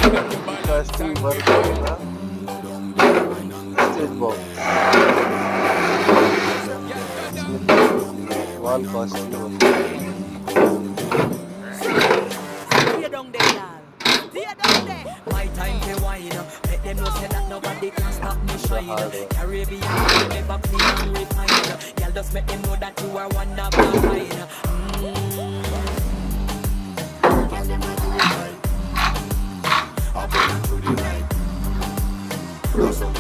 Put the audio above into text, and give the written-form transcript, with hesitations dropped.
Casting work होगा stage box wall costume Stay down there, y'all. Stay down there. My time to wine. Let them know say that nobody can stop me shine. Caribbean, never clean and refined. Y'all just make them know that you are one of a kind. Tell them I do it right. I put it to the night. Blow some